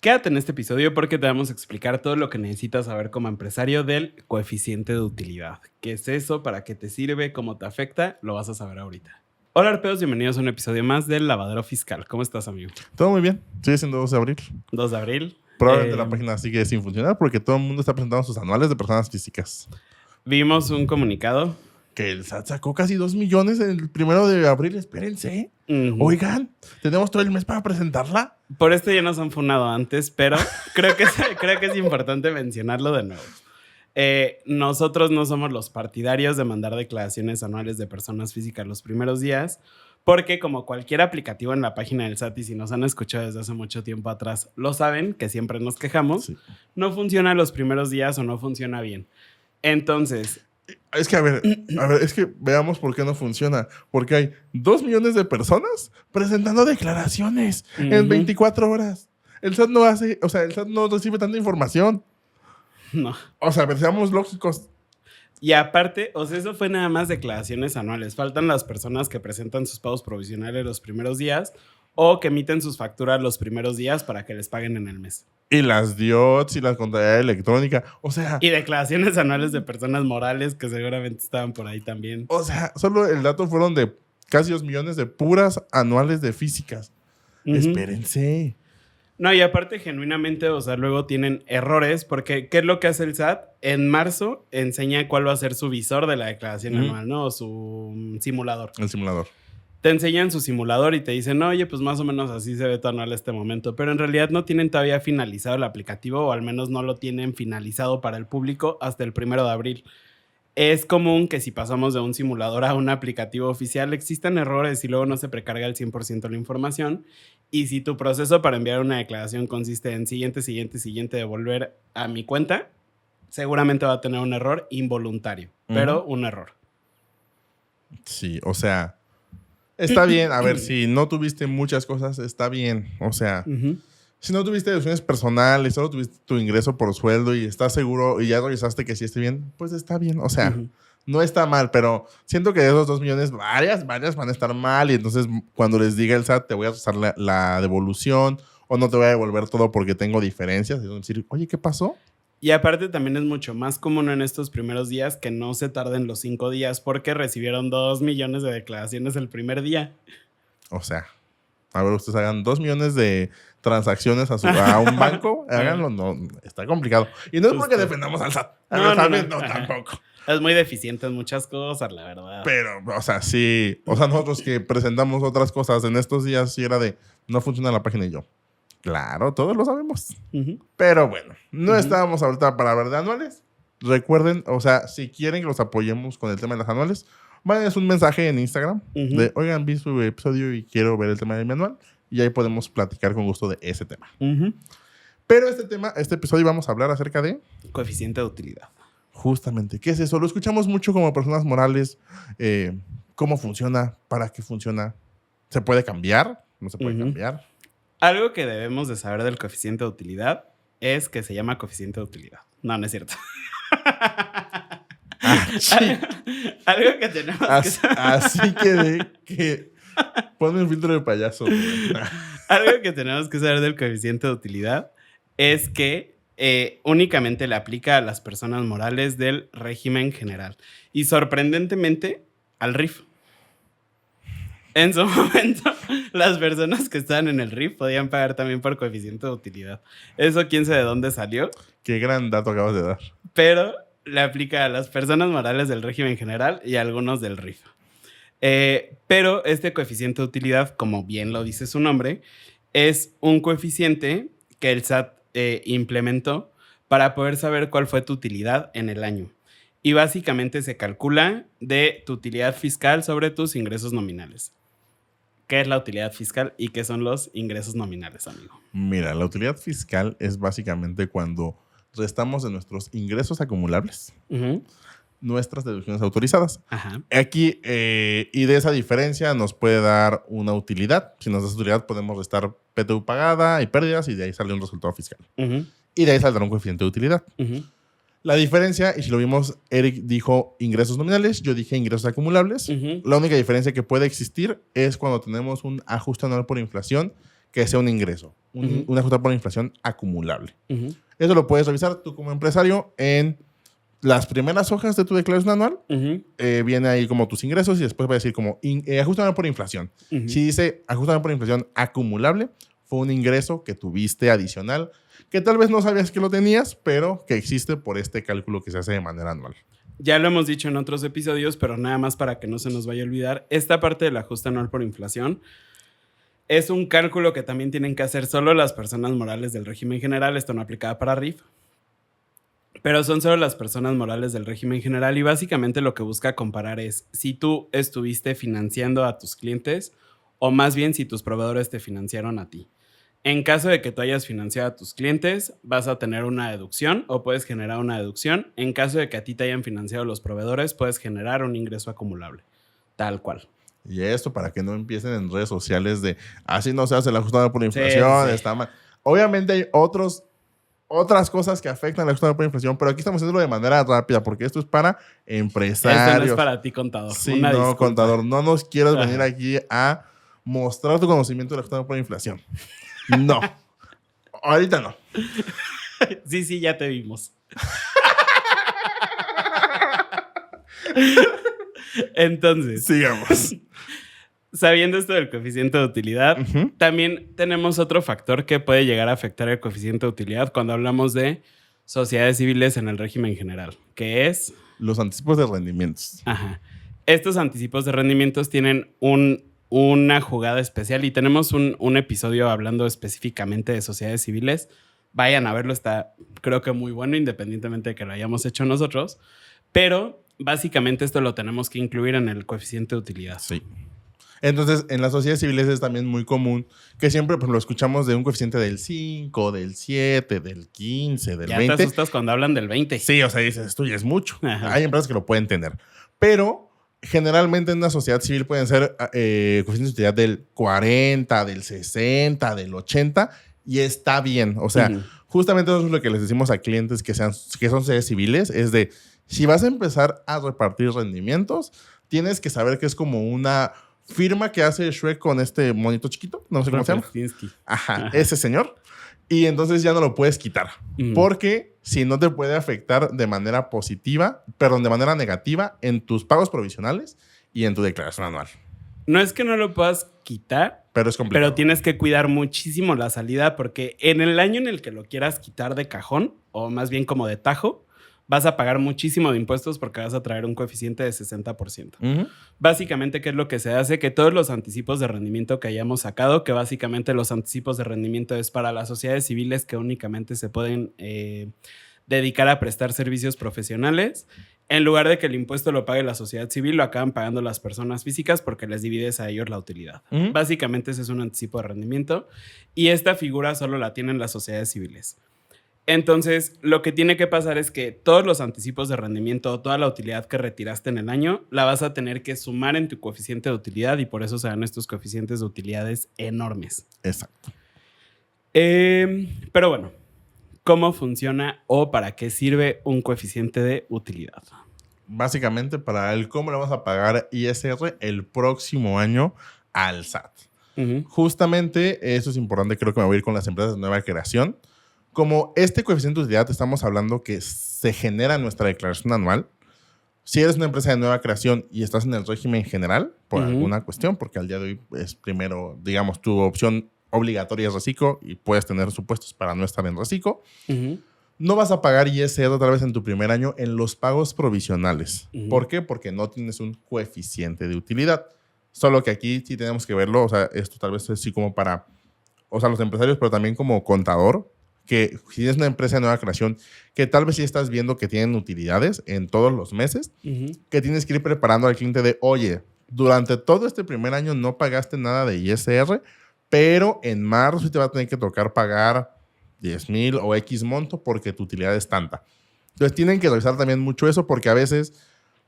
Quédate en este episodio porque te vamos a explicar todo lo que necesitas saber como empresario del coeficiente de utilidad. ¿Qué es eso? ¿Para qué te sirve? ¿Cómo te afecta? Lo vas a saber ahorita. Hola arpeos, bienvenidos a un episodio más del Lavadero Fiscal. ¿Cómo estás, amigo? Todo muy bien. Sigue siendo 2 de abril. 2 de abril. Probablemente la página sigue sin funcionar porque todo el mundo está presentando sus anuales de personas físicas. Vimos un comunicado. Que el SAT sacó casi 2 millones el 1 de abril. Espérense. Oigan, tenemos todo el mes para presentarla. Por esto ya nos han funado antes, pero creo que es importante mencionarlo de nuevo. Nosotros no somos los partidarios de mandar declaraciones anuales de personas físicas los primeros días, porque como cualquier aplicativo en la página del SAT, y si nos han escuchado desde hace mucho tiempo atrás, lo saben, que siempre nos quejamos, sí. No funciona los primeros días o no funciona bien. Entonces... Es que, a ver, es que veamos por qué no funciona. Porque hay 2 millones de personas presentando declaraciones en 24 horas. El SAT no hace, o sea, el SAT no recibe tanta información. No. O sea, seamos lógicos. Y aparte, o sea, eso fue nada más declaraciones anuales. Faltan las personas que presentan sus pagos provisionales los primeros días o que emiten sus facturas los primeros días para que les paguen en el mes. Y las DIOTS y la contabilidad electrónica, o sea... Y declaraciones anuales de personas morales que seguramente estaban por ahí también. O sea, solo el dato fueron de casi 2 millones de puras anuales de físicas. Espérense. No, y aparte, genuinamente, o sea, luego tienen errores, porque ¿qué es lo que hace el SAT? En marzo enseña cuál va a ser su visor de la declaración anual, ¿no? O su simulador. El simulador. Te enseñan su simulador y te dicen, oye, pues más o menos así se ve tu anual a este momento. Pero en realidad no tienen todavía finalizado el aplicativo, o al menos no lo tienen finalizado para el público hasta el 1 de abril. Es común que si pasamos de un simulador a un aplicativo oficial existan errores y luego no se precarga el 100% la información. Y si tu proceso para enviar una declaración consiste en siguiente, devolver a mi cuenta, seguramente va a tener un error involuntario, pero un error. Sí, o sea, está bien. A ver, si no tuviste muchas cosas, está bien. O sea, si no tuviste deducciones personales, solo tuviste tu ingreso por sueldo y estás seguro y ya revisaste que sí esté bien, pues está bien. O sea, no está mal, pero siento que de esos 2 millones, varias van a estar mal. Y entonces, cuando les diga el SAT, te voy a usar la devolución o no te voy a devolver todo porque tengo diferencias. Y decir, oye, ¿qué pasó? Y aparte también es mucho más común en estos primeros días que no se tarden los 5 días porque recibieron 2 millones de declaraciones el primer día. O sea, a ver, ustedes hagan 2 millones de transacciones a un banco, háganlo, no, está complicado. Y no es porque defendamos al SAT. No, tampoco. Es muy deficiente en muchas cosas, la verdad. Pero, o sea, sí. O sea, nosotros que presentamos otras cosas en estos días, sí era de, no funciona la página y yo. Claro, todos lo sabemos. Pero bueno, no estábamos ahorita para ver de anuales. Recuerden, o sea, si quieren que los apoyemos con el tema de las anuales, mándenles un mensaje en Instagram de, oigan, vi su episodio y quiero ver el tema de mi anual. Y ahí podemos platicar con gusto de ese tema. Pero este episodio vamos a hablar acerca de... coeficiente de utilidad. Justamente. ¿Qué es eso? Lo escuchamos mucho como personas morales. ¿Cómo funciona? ¿Para qué funciona? ¿Se puede cambiar? ¿No se puede cambiar? Algo que debemos de saber del coeficiente de utilidad es que se llama coeficiente de utilidad. No es cierto. Algo que tenemos que saber. Así que ponme un filtro de payaso. Algo que tenemos que saber del coeficiente de utilidad es que únicamente le aplica a las personas morales del régimen general. Y sorprendentemente, al RIF. En su momento, las personas que estaban en el RIF podían pagar también por coeficiente de utilidad. Eso quién sabe de dónde salió. Qué gran dato acabas de dar. Pero le aplica a las personas morales del régimen general y a algunos del RIF. Pero este coeficiente de utilidad, como bien lo dice su nombre, es un coeficiente que el SAT implementó para poder saber cuál fue tu utilidad en el año. Y básicamente se calcula de tu utilidad fiscal sobre tus ingresos nominales. ¿Qué es la utilidad fiscal y qué son los ingresos nominales, amigo? Mira, la utilidad fiscal es básicamente cuando restamos de nuestros ingresos acumulables nuestras deducciones autorizadas. Aquí, y de esa diferencia nos puede dar una utilidad. Si nos da utilidad, podemos restar PTU pagada y pérdidas y de ahí sale un resultado fiscal. Y de ahí saldrá un coeficiente de utilidad. La diferencia, y si lo vimos, Eric dijo ingresos nominales, yo dije ingresos acumulables. La única diferencia que puede existir es cuando tenemos un ajuste anual por inflación que sea un ingreso, un ajustado por inflación acumulable. Eso lo puedes revisar tú como empresario en las primeras hojas de tu declaración anual. Viene ahí como tus ingresos y después va a decir como ajustado por inflación. Si dice ajustado por inflación acumulable, fue un ingreso que tuviste adicional, que tal vez no sabías que lo tenías, pero que existe por este cálculo que se hace de manera anual. Ya lo hemos dicho en otros episodios, pero nada más para que no se nos vaya a olvidar, esta parte del ajuste anual por inflación es un cálculo que también tienen que hacer solo las personas morales del régimen general. Esto no aplicaba para RIF, pero son solo las personas morales del régimen general y básicamente lo que busca comparar es si tú estuviste financiando a tus clientes o más bien si tus proveedores te financiaron a ti. En caso de que tú hayas financiado a tus clientes, vas a tener una deducción o puedes generar una deducción. En caso de que a ti te hayan financiado los proveedores, puedes generar un ingreso acumulable. Tal cual. Y esto para que no empiecen en redes sociales de así no se hace el ajustado por inflación, está mal. Obviamente hay otras cosas que afectan el ajustado por inflación, pero aquí estamos haciéndolo de manera rápida porque esto es para empresarios. Esto no es para ti, contador. Sí, no, contador, no nos quieras venir aquí a mostrar tu conocimiento del ajustado por inflación. No. Ahorita no. Sí, ya te vimos. Entonces, sigamos. Sabiendo esto del coeficiente de utilidad, también tenemos otro factor que puede llegar a afectar el coeficiente de utilidad cuando hablamos de sociedades civiles en el régimen general, que es los anticipos de rendimientos. Ajá. Estos anticipos de rendimientos tienen una jugada especial y tenemos un episodio hablando específicamente de sociedades civiles. Vayan a verlo, está creo que muy bueno, independientemente de que lo hayamos hecho nosotros, pero básicamente esto lo tenemos que incluir en el coeficiente de utilidad. Sí. Entonces, en las sociedades civiles es también muy común que siempre pues, lo escuchamos de un coeficiente del 5, del 7, del 15, del 20. Ya te asustas cuando hablan del 20. Sí, o sea, dices, esto ya es mucho. Ajá. Hay empresas que lo pueden tener. Pero generalmente en una sociedad civil pueden ser coeficientes de utilidad del 40, del 60, del 80 y está bien. O sea, justamente eso es lo que les decimos a clientes que son sociedades civiles, es de, si vas a empezar a repartir rendimientos, tienes que saber que es como una firma que hace Shrek con este monito chiquito, no sé cómo se llama. Ajá, ese señor. Y entonces ya no lo puedes quitar. Porque si no te puede afectar de manera de manera negativa en tus pagos provisionales y en tu declaración anual. No es que no lo puedas quitar, pero es complicado. Pero tienes que cuidar muchísimo la salida porque en el año en el que lo quieras quitar de cajón, o más bien como de tajo, vas a pagar muchísimo de impuestos porque vas a traer un coeficiente de 60%. Básicamente, ¿qué es lo que se hace? Que todos los anticipos de rendimiento que hayamos sacado, que básicamente los anticipos de rendimiento es para las sociedades civiles que únicamente se pueden dedicar a prestar servicios profesionales, en lugar de que el impuesto lo pague la sociedad civil, lo acaban pagando las personas físicas porque les divides a ellos la utilidad. Básicamente, ese es un anticipo de rendimiento y esta figura solo la tienen las sociedades civiles. Entonces, lo que tiene que pasar es que todos los anticipos de rendimiento, toda la utilidad que retiraste en el año, la vas a tener que sumar en tu coeficiente de utilidad y por eso se dan estos coeficientes de utilidades enormes. Exacto. Pero bueno, ¿cómo funciona o para qué sirve un coeficiente de utilidad? Básicamente para el cómo le vas a pagar ISR el próximo año al SAT. Justamente, eso es importante, creo que me voy a ir con las empresas de nueva creación. Como este coeficiente de utilidad estamos hablando que se genera en nuestra declaración anual, si eres una empresa de nueva creación y estás en el régimen general por alguna cuestión, porque al día de hoy es primero, digamos, tu opción obligatoria es reciclo y puedes tener supuestos para no estar en reciclo, no vas a pagar ISR otra vez en tu primer año en los pagos provisionales. ¿Por qué? Porque no tienes un coeficiente de utilidad. Solo que aquí sí tenemos que verlo, o sea, esto tal vez es así como para, o sea, los empresarios, pero también como contador, que si es una empresa de nueva creación, que tal vez sí estás viendo que tienen utilidades en todos los meses, que tienes que ir preparando al cliente de, oye, durante todo este primer año no pagaste nada de ISR, pero en marzo sí te va a tener que tocar pagar 10,000 o X monto porque tu utilidad es tanta. Entonces tienen que revisar también mucho eso porque a veces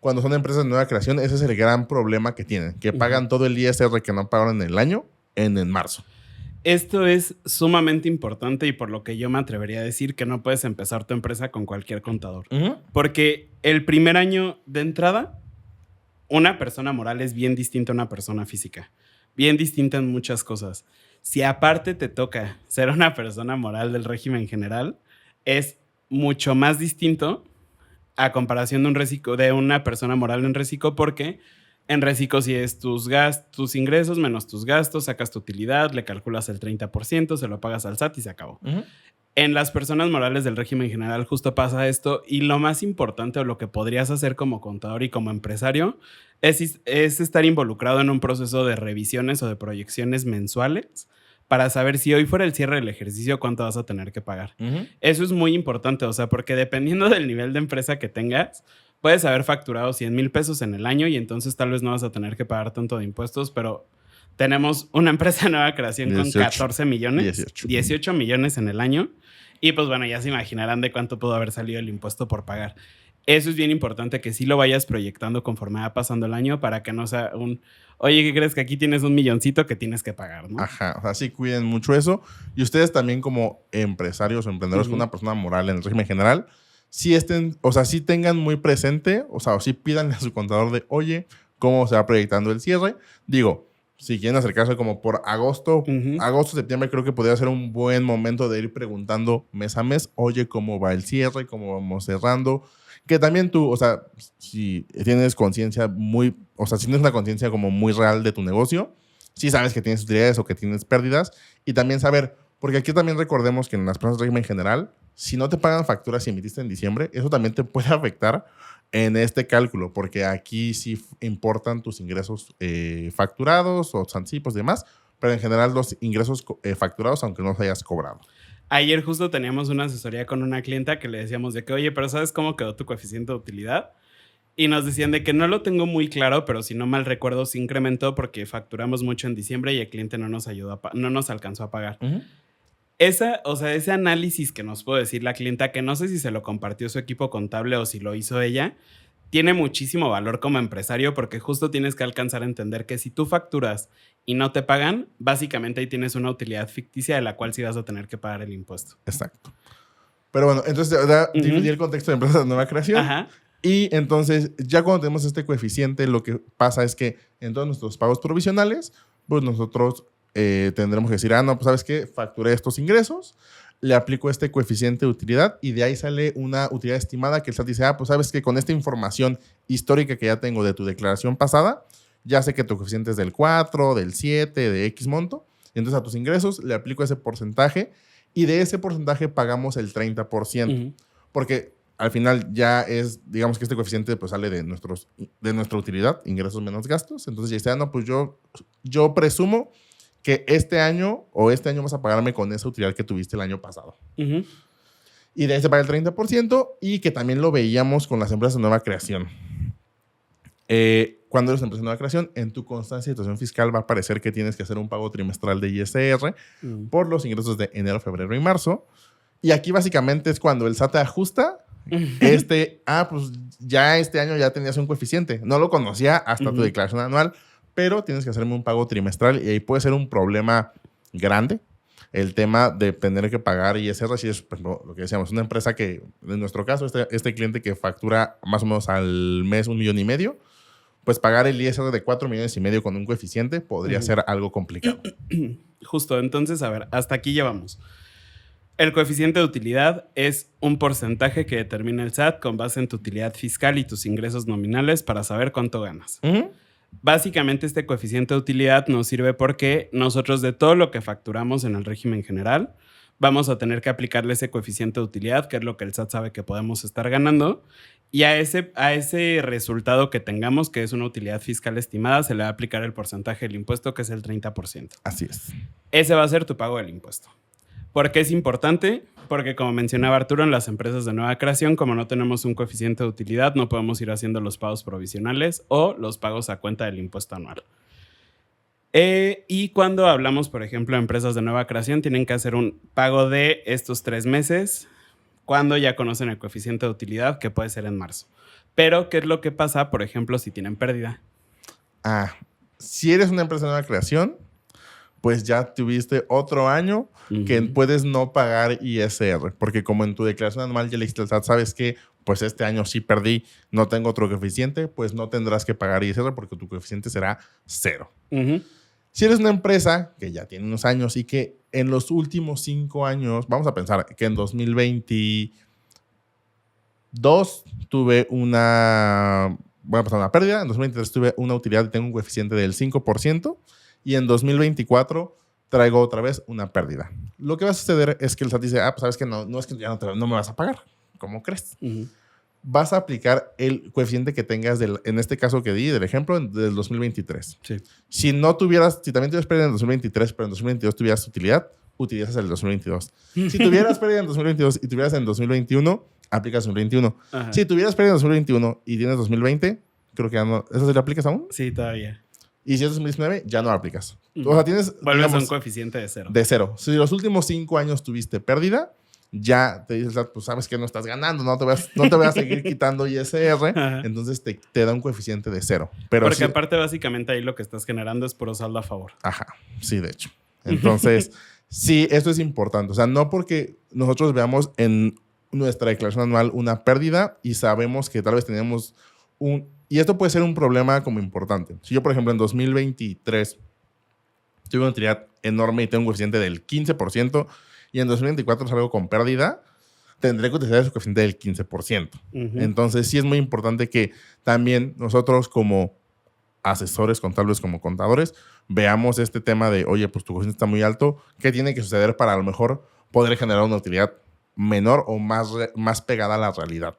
cuando son empresas de nueva creación, ese es el gran problema que tienen, que pagan todo el ISR que no pagaron en el año en marzo. Esto es sumamente importante y por lo que yo me atrevería a decir que no puedes empezar tu empresa con cualquier contador. Porque el primer año de entrada, una persona moral es bien distinta a una persona física. Bien distinta en muchas cosas. Si aparte te toca ser una persona moral del régimen general, es mucho más distinto a comparación de una persona moral en reciclo, porque en reciclo si es tus ingresos menos tus gastos, sacas tu utilidad, le calculas el 30%, se lo pagas al SAT y se acabó. En las personas morales del régimen general justo pasa esto, y lo más importante o lo que podrías hacer como contador y como empresario es estar involucrado en un proceso de revisiones o de proyecciones mensuales para saber si hoy fuera el cierre del ejercicio, cuánto vas a tener que pagar. Eso es muy importante, o sea, porque dependiendo del nivel de empresa que tengas, puedes haber facturado 100,000 pesos en el año y entonces tal vez no vas a tener que pagar tanto de impuestos, pero tenemos una empresa de nueva creación 18, con 14 millones, 18 millones en el año, y pues bueno, ya se imaginarán de cuánto pudo haber salido el impuesto por pagar. Eso es bien importante, que sí lo vayas proyectando conforme va pasando el año, para que no sea oye, ¿qué crees? Que aquí tienes un milloncito que tienes que pagar, ¿no? Ajá, o sea, sí cuiden mucho eso. Y ustedes también como empresarios o emprendedores con una persona moral en el régimen general, sí tengan muy presente, o sí pídanle a su contador de, oye, ¿cómo se va proyectando el cierre? Digo, si quieren acercarse como por agosto, septiembre, creo que podría ser un buen momento de ir preguntando mes a mes, oye, ¿cómo va el cierre? ¿Cómo vamos cerrando? Que también tú, si tienes conciencia si tienes una conciencia como muy real de tu negocio, sí sabes que tienes utilidades o que tienes pérdidas, y también saber, porque aquí también recordemos que en las plazas de régimen general, si no te pagan facturas si emitiste en diciembre, eso también te puede afectar en este cálculo, porque aquí sí importan tus ingresos facturados o anticipos y demás, pero en general los ingresos facturados, aunque no los hayas cobrado. Ayer justo teníamos una asesoría con una clienta que le decíamos de que, oye, pero ¿sabes cómo quedó tu coeficiente de utilidad? Y nos decían de que no lo tengo muy claro, pero si no mal recuerdo, se incrementó porque facturamos mucho en diciembre y el cliente no nos alcanzó a pagar. Ese análisis que nos puede decir la clienta, que no sé si se lo compartió su equipo contable o si lo hizo ella, tiene muchísimo valor como empresario, porque justo tienes que alcanzar a entender que si tú facturas y no te pagan, básicamente ahí tienes una utilidad ficticia de la cual sí vas a tener que pagar el impuesto. Exacto. Pero bueno, entonces ahora dividí el contexto de empresas de nueva creación. Ajá. Y entonces, ya cuando tenemos este coeficiente, lo que pasa es que en todos nuestros pagos provisionales, pues nosotros tendremos que decir, pues ¿sabes qué? Facturé estos ingresos, le aplico este coeficiente de utilidad y de ahí sale una utilidad estimada que el SAT dice, pues ¿sabes qué? Con esta información histórica que ya tengo de tu declaración pasada, ya sé que tu coeficiente es del 4, del 7, de X monto. Y entonces a tus ingresos le aplico ese porcentaje y de ese porcentaje pagamos el 30%. Porque al final ya es, digamos que este coeficiente pues sale de nuestra utilidad, ingresos menos gastos. Entonces ya está, pues yo presumo que este año vas a pagarme con esa utilidad que tuviste el año pasado. Y de ahí se paga el 30%, y que también lo veíamos con las empresas de nueva creación. Cuando eres empresa de nueva creación, en tu constancia de situación fiscal va a aparecer que tienes que hacer un pago trimestral de ISR por los ingresos de enero, febrero y marzo. Y aquí básicamente es cuando el SAT te ajusta pues ya este año ya tenías un coeficiente. No lo conocía hasta tu declaración anual, pero tienes que hacerme un pago trimestral y ahí puede ser un problema grande el tema de tener que pagar ISR. Si es pues, lo que decíamos, una empresa que, en nuestro caso, este cliente que factura más o menos al mes 1,5 millones, pues pagar el ISR de 4,5 millones con un coeficiente podría ser algo complicado. Justo, entonces, a ver, hasta aquí llevamos. El coeficiente de utilidad es un porcentaje que determina el SAT con base en tu utilidad fiscal y tus ingresos nominales para saber cuánto ganas. Básicamente, este coeficiente de utilidad nos sirve porque nosotros, de todo lo que facturamos en el régimen general, vamos a tener que aplicarle ese coeficiente de utilidad, que es lo que el SAT sabe que podemos estar ganando, y a ese resultado que tengamos, que es una utilidad fiscal estimada, se le va a aplicar el porcentaje del impuesto, que es el 30%. Así es. Ese va a ser tu pago del impuesto. ¿Por qué es importante? Porque, como mencionaba Arturo, en las empresas de nueva creación, como no tenemos un coeficiente de utilidad, no podemos ir haciendo los pagos provisionales o los pagos a cuenta del impuesto anual. Y cuando hablamos, por ejemplo, de empresas de nueva creación, tienen que hacer un pago de estos 3 meses cuando ya conocen el coeficiente de utilidad, que puede ser en marzo. Pero, ¿qué es lo que pasa, por ejemplo, si tienen pérdida? Si eres una empresa de nueva creación, pues ya tuviste otro año que puedes no pagar ISR, porque como en tu declaración anual ya le dijiste al SAT, ¿sabes qué? Pues este año sí perdí, no tengo otro coeficiente, pues no tendrás que pagar ISR porque tu coeficiente será 0. Si eres una empresa que ya tiene unos años y que en los últimos 5 años, vamos a pensar que en 2022 tuve una pérdida, en 2023 tuve una utilidad y tengo un coeficiente del 5%, y en 2024 traigo otra vez una pérdida. Lo que va a suceder es que el SAT dice, pues sabes que no es que ya no me vas a pagar. ¿Cómo crees? Vas a aplicar el coeficiente que tengas, en este caso que di, del ejemplo, del 2023. Sí. Si también tuvieras pérdida en 2023, pero en 2022 tuvieras utilidad, utilizas el 2022. Si tuvieras pérdida en 2022 y tuvieras en 2021, aplicas 2021. Ajá. Si tuvieras pérdida en 2021 y tienes 2020, creo que ya no. ¿Eso sí lo aplicas aún? Sí, todavía. Y si es 2019, ya no lo aplicas. O sea, vuelves a un coeficiente de 0. De 0. Si los últimos 5 años tuviste pérdida, ya te dices, pues sabes que no estás ganando, no te voy a seguir quitando ISR, entonces te da un coeficiente de 0. Porque aparte, básicamente, ahí lo que estás generando es puro saldo a favor. Ajá, sí, de hecho. Entonces, sí, esto es importante. O sea, no porque nosotros veamos en nuestra declaración anual una pérdida y sabemos que tal vez tenemos y esto puede ser un problema como importante. Si yo, por ejemplo, en 2023 tuve una utilidad enorme y tengo un coeficiente del 15%, y en 2024 salgo con pérdida, tendré que utilizar ese coeficiente del 15%. Entonces, sí es muy importante que también nosotros como asesores contables, como contadores, veamos este tema de, oye, pues tu coeficiente está muy alto, ¿qué tiene que suceder para a lo mejor poder generar una utilidad menor o más pegada a la realidad?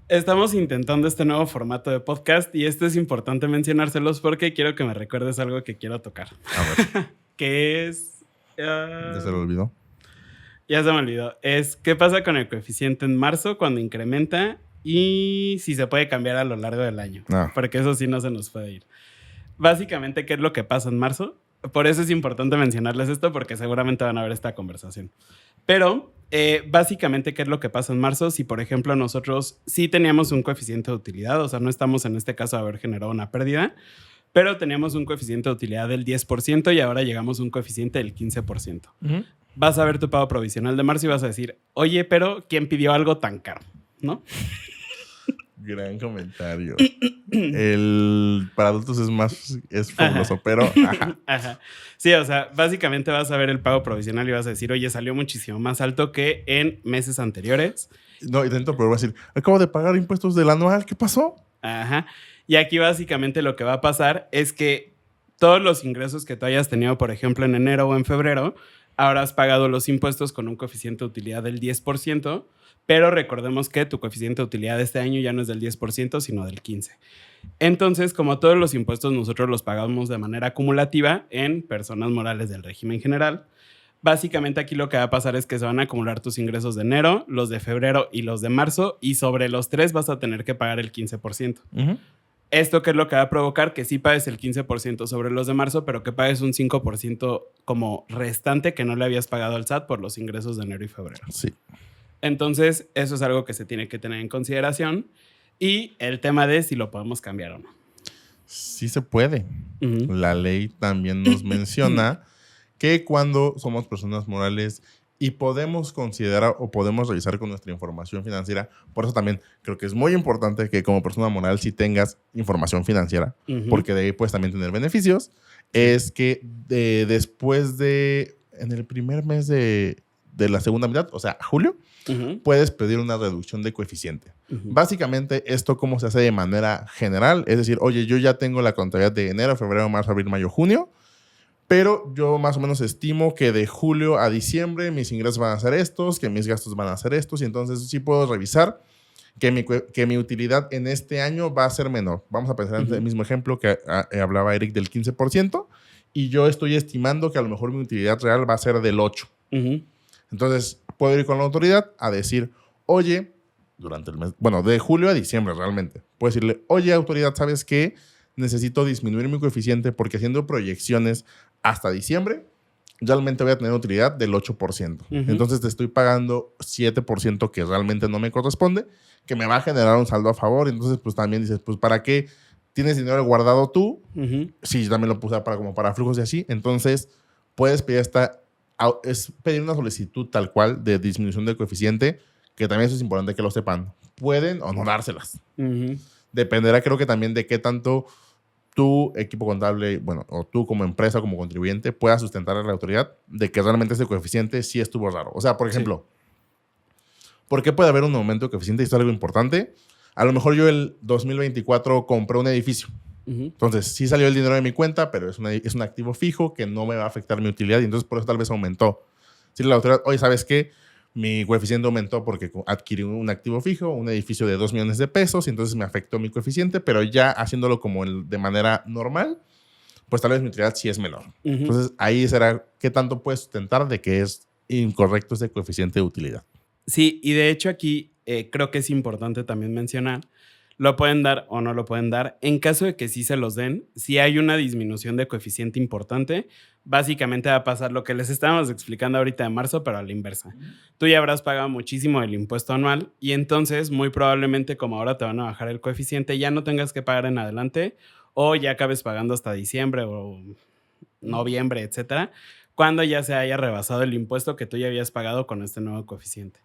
Estamos intentando este nuevo formato de podcast y esto es importante mencionárselos porque quiero que me recuerdes algo que quiero tocar. A ver. Que es... ¿Ya se lo olvidó? Ya se me olvidó. ¿Qué pasa con el coeficiente en marzo cuando incrementa y si se puede cambiar a lo largo del año? Porque eso sí no se nos puede ir. Básicamente, ¿qué es lo que pasa en marzo? Por eso es importante mencionarles esto porque seguramente van a ver esta conversación. Pero, básicamente, ¿qué es lo que pasa en marzo? Si, por ejemplo, nosotros sí teníamos un coeficiente de utilidad, o sea, no estamos en este caso a haber generado una pérdida, pero teníamos un coeficiente de utilidad del 10% y ahora llegamos a un coeficiente del 15%. Vas a ver tu pago provisional de marzo y vas a decir, oye, pero ¿quién pidió algo tan caro? ¿No? Gran comentario. Para adultos es fabuloso, pero... Ajá. Sí, o sea, básicamente vas a ver el pago provisional y vas a decir, oye, salió muchísimo más alto que en meses anteriores. No, y dentro, pero vas a decir, acabo de pagar impuestos del anual, ¿qué pasó? Ajá. Y aquí básicamente lo que va a pasar es que todos los ingresos que tú hayas tenido, por ejemplo, en enero o en febrero, ahora has pagado los impuestos con un coeficiente de utilidad del 10%, pero recordemos que tu coeficiente de utilidad de este año ya no es del 10%, sino del 15%. Entonces, como todos los impuestos nosotros los pagamos de manera acumulativa en personas morales del régimen general, básicamente aquí lo que va a pasar es que se van a acumular tus ingresos de enero, los de febrero y los de marzo, y sobre los 3 vas a tener que pagar el 15%. ¿Esto qué es lo que va a provocar? Que sí pagues el 15% sobre los de marzo, pero que pagues un 5% como restante que no le habías pagado al SAT por los ingresos de enero y febrero. Sí. Entonces, eso es algo que se tiene que tener en consideración. Y el tema de si lo podemos cambiar o no. Sí se puede. La ley también nos menciona que cuando somos personas morales y podemos considerar o podemos revisar con nuestra información financiera, por eso también creo que es muy importante que como persona moral sí tengas información financiera, porque de ahí puedes también tener beneficios, es que después en el primer mes de la segunda mitad, o sea, julio, puedes pedir una reducción de coeficiente. Básicamente, esto cómo se hace de manera general, es decir, oye, yo ya tengo la contabilidad de enero, febrero, marzo, abril, mayo, junio, pero yo más o menos estimo que de julio a diciembre mis ingresos van a ser estos, que mis gastos van a ser estos, y entonces sí puedo revisar que mi utilidad en este año va a ser menor. Vamos a pensar en el mismo ejemplo que hablaba Eric del 15%, y yo estoy estimando que a lo mejor mi utilidad real va a ser del 8%. Entonces, puedo ir con la autoridad a decir, oye, durante el mes, bueno, de julio a diciembre realmente, puedo decirle, oye, autoridad, ¿sabes qué? Necesito disminuir mi coeficiente porque haciendo proyecciones hasta diciembre, realmente voy a tener utilidad del 8%. Entonces te estoy pagando 7% que realmente no me corresponde, que me va a generar un saldo a favor. Entonces, pues también dices, pues ¿para qué tienes dinero guardado tú? Sí, yo también lo puse para flujos y así. Entonces, puedes pedir es pedir una solicitud tal cual de disminución del coeficiente, que también eso es importante que lo sepan. Pueden o no dárselas. Dependerá, creo que también de qué tanto tu equipo contable, bueno, o tú como empresa, como contribuyente, puedas sustentar a la autoridad de que realmente ese coeficiente sí estuvo raro. O sea, por ejemplo, ¿por qué puede haber un aumento de coeficiente? Esto es algo importante. A lo mejor yo el 2024 compré un edificio. Entonces, sí salió el dinero de mi cuenta, pero es un activo fijo que no me va a afectar mi utilidad y entonces por eso tal vez aumentó. Si la autoridad, oye, ¿sabes qué? Mi coeficiente aumentó porque adquirí un activo fijo, un edificio de 2 millones de pesos y entonces me afectó mi coeficiente, pero ya haciéndolo como de manera normal, pues tal vez mi utilidad sí es menor. Entonces, ahí será qué tanto puedes sustentar de que es incorrecto ese coeficiente de utilidad. Sí, y de hecho aquí creo que es importante también mencionar, lo pueden dar o no lo pueden dar. En caso de que sí se los den, si hay una disminución de coeficiente importante, básicamente va a pasar lo que les estábamos explicando ahorita de marzo, pero a la inversa. Tú ya habrás pagado muchísimo el impuesto anual y entonces muy probablemente como ahora te van a bajar el coeficiente, ya no tengas que pagar en adelante o ya acabes pagando hasta diciembre o noviembre, etcétera, cuando ya se haya rebasado el impuesto que tú ya habías pagado con este nuevo coeficiente.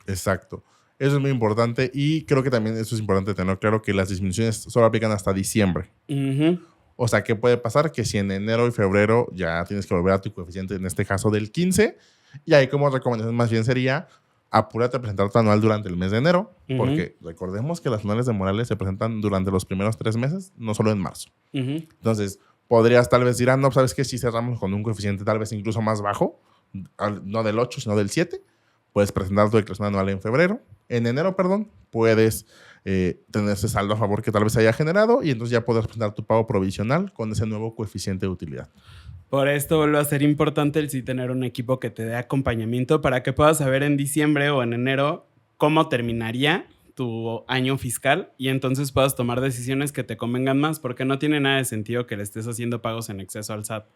Exacto. Eso es muy importante y creo que también eso es importante tener claro que las disminuciones solo aplican hasta diciembre. O sea, ¿qué puede pasar? Que si en enero y febrero ya tienes que volver a tu coeficiente, en este caso del 15, y ahí como recomendación más bien sería apúrate a presentar tu anual durante el mes de enero, porque recordemos que las anuales de Morales se presentan durante los primeros 3 meses, no solo en marzo. Entonces, podrías tal vez decir, no, ¿sabes qué? Si cerramos con un coeficiente tal vez incluso más bajo, no del 8, sino del 7, puedes presentar tu declaración anual en febrero. En enero, perdón, puedes tener ese saldo a favor que tal vez haya generado y entonces ya podrás presentar tu pago provisional con ese nuevo coeficiente de utilidad. Por esto vuelve a ser importante el sí tener un equipo que te dé acompañamiento para que puedas saber en diciembre o en enero cómo terminaría tu año fiscal y entonces puedas tomar decisiones que te convengan más, porque no tiene nada de sentido que le estés haciendo pagos en exceso al SAT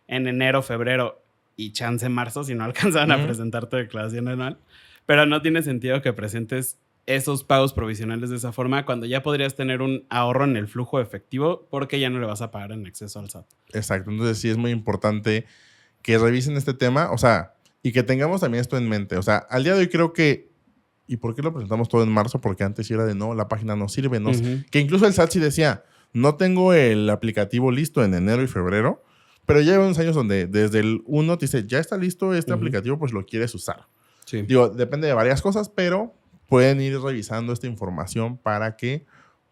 en enero, febrero y chance marzo si no alcanzan a presentar tu declaración anual. Pero no tiene sentido que presentes esos pagos provisionales de esa forma cuando ya podrías tener un ahorro en el flujo efectivo porque ya no le vas a pagar en exceso al SAT. Exacto. Entonces sí es muy importante que revisen este tema, o sea, y que tengamos también esto en mente. O sea, al día de hoy creo que, ¿y por qué lo presentamos todo en marzo? Porque antes era de no, la página no sirve. No, que incluso el SAT sí decía, no tengo el aplicativo listo en enero y febrero, pero ya hay unos años donde desde el 1 te dice, ya está listo este aplicativo, pues lo quieres usar. Sí. Digo, depende de varias cosas, pero pueden ir revisando esta información para que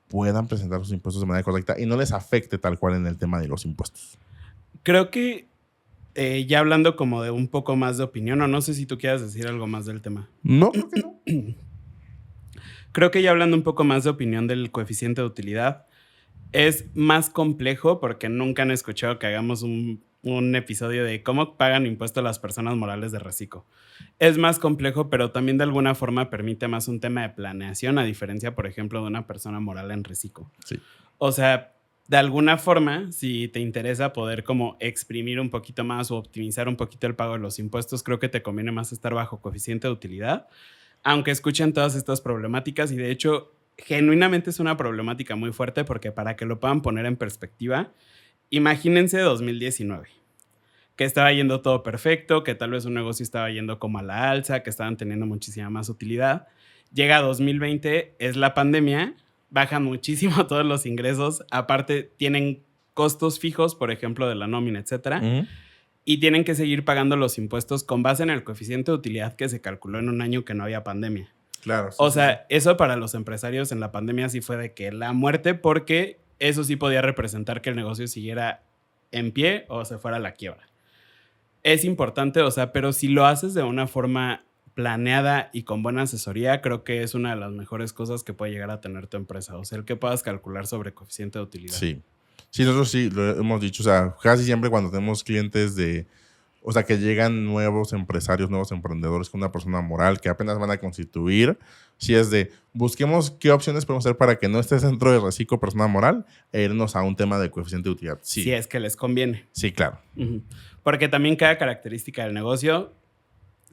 puedan presentar sus impuestos de manera correcta y no les afecte tal cual en el tema de los impuestos. Creo que ya hablando como de un poco más de opinión, o no sé si tú quieras decir algo más del tema. No, creo que no. Creo que ya hablando un poco más de opinión del coeficiente de utilidad, es más complejo porque nunca han escuchado que hagamos un episodio de cómo pagan impuesto las personas morales de reciclo. Es más complejo, pero también de alguna forma permite más un tema de planeación, a diferencia, por ejemplo, de una persona moral en reciclo. Sí. O sea, de alguna forma, si te interesa poder como exprimir un poquito más o optimizar un poquito el pago de los impuestos, creo que te conviene más estar bajo coeficiente de utilidad, aunque escuchen todas estas problemáticas y de hecho, genuinamente es una problemática muy fuerte porque para que lo puedan poner en perspectiva, imagínense 2019, que estaba yendo todo perfecto, que tal vez un negocio estaba yendo como a la alza, que estaban teniendo muchísima más utilidad. Llega 2020, es la pandemia, bajan muchísimo todos los ingresos, aparte tienen costos fijos, por ejemplo, de la nómina, etcétera, y tienen que seguir pagando los impuestos con base en el coeficiente de utilidad que se calculó en un año que no había pandemia. Claro. Sí, o sea, eso para los empresarios en la pandemia sí fue de que la muerte, porque eso sí podía representar que el negocio siguiera en pie o se fuera a la quiebra. Es importante, o sea, pero si lo haces de una forma planeada y con buena asesoría, creo que es una de las mejores cosas que puede llegar a tener tu empresa. O sea, el que puedas calcular sobre coeficiente de utilidad. Sí. Sí, nosotros sí lo hemos dicho. O sea, casi siempre cuando tenemos clientes o sea, que llegan nuevos empresarios, nuevos emprendedores con una persona moral que apenas van a constituir, si es de busquemos qué opciones podemos hacer para que no estés dentro de reciclo persona moral e irnos a un tema de coeficiente de utilidad. Sí. Si es que les conviene. Sí, claro. Porque también cada característica del negocio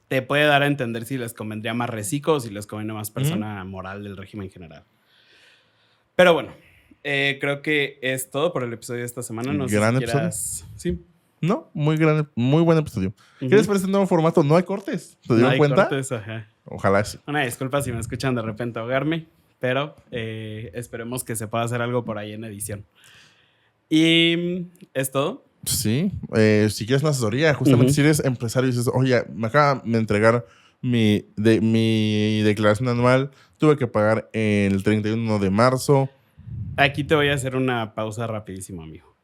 te puede dar a entender si les convendría más reciclo o si les conviene más persona moral del régimen general. Pero bueno, creo que es todo por el episodio de esta semana. No sé si quieras... Sí. No, muy buen episodio. ¿Qué les parece este nuevo formato? No hay cortes. ¿Te dieron cuenta? No hay cortes, ajá. Ojalá sí. Una disculpa si me escuchan de repente ahogarme, pero esperemos que se pueda hacer algo por ahí en edición. ¿Y es todo? Sí. Si quieres una asesoría, justamente si eres empresario y dices, oye, me acaba de entregar mi declaración anual, tuve que pagar el 31 de marzo. Aquí te voy a hacer una pausa rapidísimo, amigo.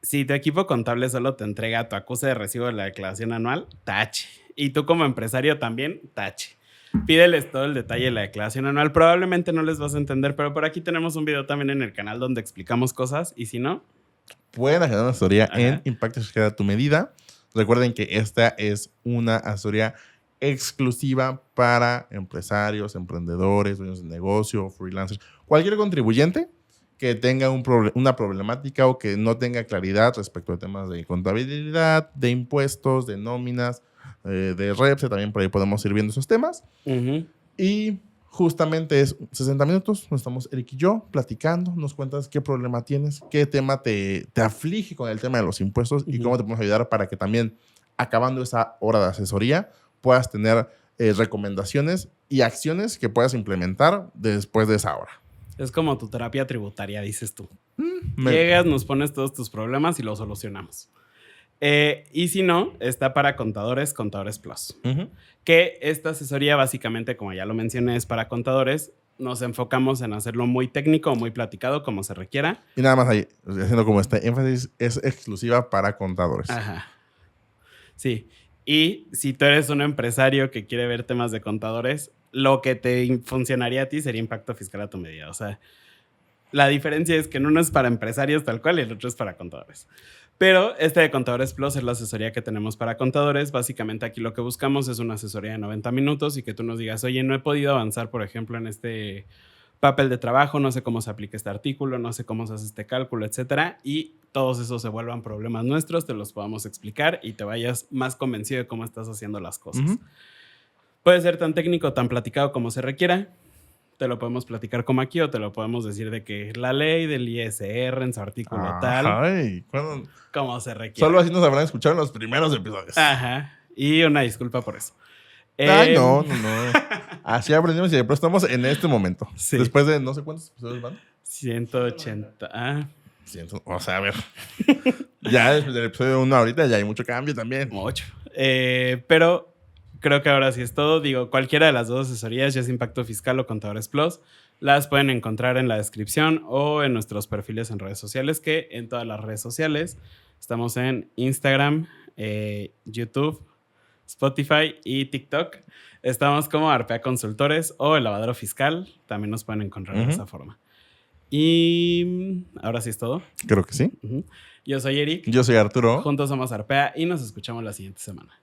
Si tu equipo contable solo te entrega tu acuse de recibo de la declaración anual, tache. Y tú como empresario también, tache. Pídeles todo el detalle de la declaración anual. Probablemente no les vas a entender, pero por aquí tenemos un video también en el canal donde explicamos cosas. Y si no, pueden agendar una asesoría en Impacto Fiscal a tu medida. Recuerden que esta es una asesoría exclusiva para empresarios, emprendedores, dueños de negocio, freelancers, cualquier contribuyente que tenga una problemática o que no tenga claridad respecto a temas de contabilidad, de impuestos, de nóminas, de reps, también por ahí podemos ir viendo esos temas. Y justamente es 60 minutos, nos estamos Eric y yo platicando, nos cuentas qué problema tienes, qué tema te aflige con el tema de los impuestos y cómo te podemos ayudar para que también, acabando esa hora de asesoría, puedas tener recomendaciones y acciones que puedas implementar después de esa hora. Es como tu terapia tributaria, dices tú. Llegas, nos pones todos tus problemas y los solucionamos. Y si no, está para Contadores Plus. Que esta asesoría básicamente, como ya lo mencioné, es para contadores. Nos enfocamos en hacerlo muy técnico o muy platicado, como se requiera. Y nada más ahí, haciendo como este énfasis, es exclusiva para contadores. Ajá. Sí. Y si tú eres un empresario que quiere ver temas de contadores, lo que te funcionaría a ti sería Impacto Fiscal a tu medida. O sea, la diferencia es que uno es para empresarios tal cual y el otro es para contadores. Pero este de Contadores Plus es la asesoría que tenemos para contadores. Básicamente aquí lo que buscamos es una asesoría de 90 minutos y que tú nos digas, oye, no he podido avanzar, por ejemplo, en este papel de trabajo, no sé cómo se aplica este artículo, no sé cómo se hace este cálculo, etcétera. Y todos esos se vuelvan problemas nuestros, te los podamos explicar y te vayas más convencido de cómo estás haciendo las cosas. Puede ser tan técnico, tan platicado como se requiera. Te lo podemos platicar como aquí o te lo podemos decir de que la ley del ISR en su artículo tal, como se requiera. Solo así nos habrán escuchado en los primeros episodios. Ajá. Y una disculpa por eso. Ay, no. Así aprendimos y después estamos en este momento. Sí. Después de no sé cuántos episodios van. 180. O sea, a ver. Ya después del episodio 1 ahorita ya hay mucho cambio también. Mucho. Pero creo que ahora sí es todo. Digo, cualquiera de las dos asesorías, ya es Impacto Fiscal o Contadores Plus, las pueden encontrar en la descripción o en nuestros perfiles en redes sociales, que en todas las redes sociales estamos en Instagram, YouTube, Spotify y TikTok. Estamos como Arpea Consultores o El Lavadero Fiscal. También nos pueden encontrar de esa forma. Y ahora sí es todo. Creo que sí. Yo soy Eric. Yo soy Arturo. Juntos somos Arpea y nos escuchamos la siguiente semana.